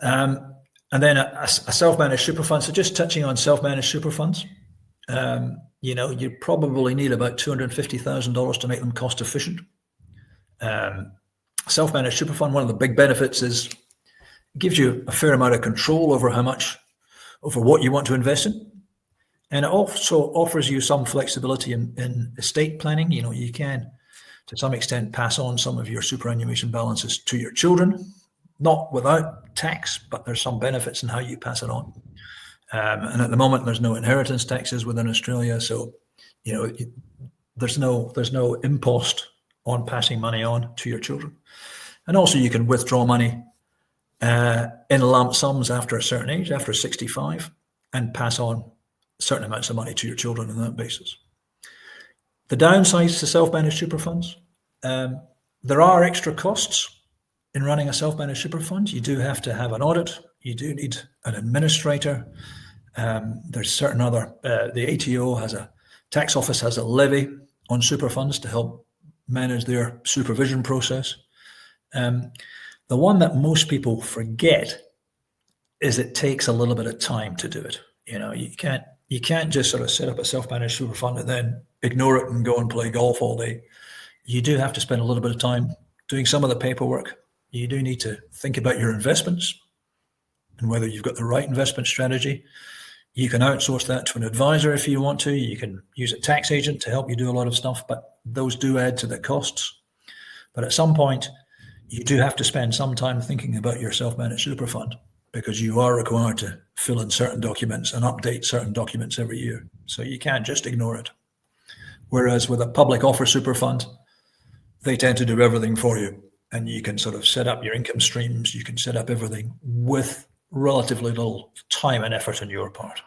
And then a self-managed super fund. So just touching on self-managed super funds, you probably need about $250,000 to make them cost efficient. Self-managed super fund, one of the big benefits is it gives you a fair amount of control over what you want to invest in. And it also offers you some flexibility in estate planning. You can, to some extent, pass on some of your superannuation balances to your children, not without tax, but there's some benefits in how you pass it on. And at the moment, there's no inheritance taxes within Australia, so there's no impost on passing money on to your children. And also, you can withdraw money in lump sums after a certain age, after 65, and pass on certain amounts of money to your children on that basis. The downsides to self-managed super funds, there are extra costs in running a self-managed super fund. You do have to have an audit. You do need an administrator. There's certain other, the ATO tax office has a levy on super funds to help manage their supervision process. The one that most people forget is it takes a little bit of time to do it. You can't just sort of set up a self-managed super fund and then ignore it and go and play golf all day. You do have to spend a little bit of time doing some of the paperwork. You do need to think about your investments and whether you've got the right investment strategy. You can outsource that to an advisor if you want to. You can use a tax agent to help you do a lot of stuff, but those do add to the costs. But at some point, you do have to spend some time thinking about your self-managed super fund, because you are required to fill in certain documents and update certain documents every year. So you can't just ignore it. Whereas with a public offer super fund, they tend to do everything for you. And you can sort of set up your income streams. You can set up everything with relatively little time and effort on your part.